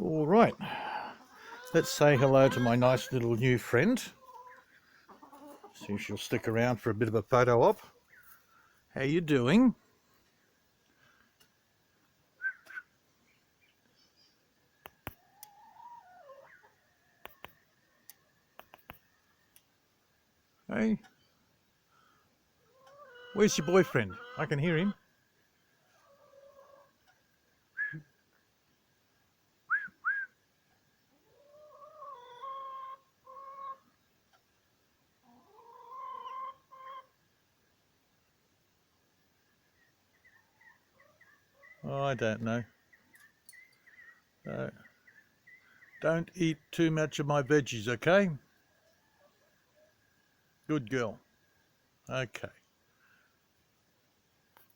All right, let's say hello to my nice little new friend. See if she'll stick around for a bit of a photo op. How you doing? Hey, where's your boyfriend? I can hear him. Oh, I don't know. Don't eat too much of my veggies, okay? Good girl. Okay.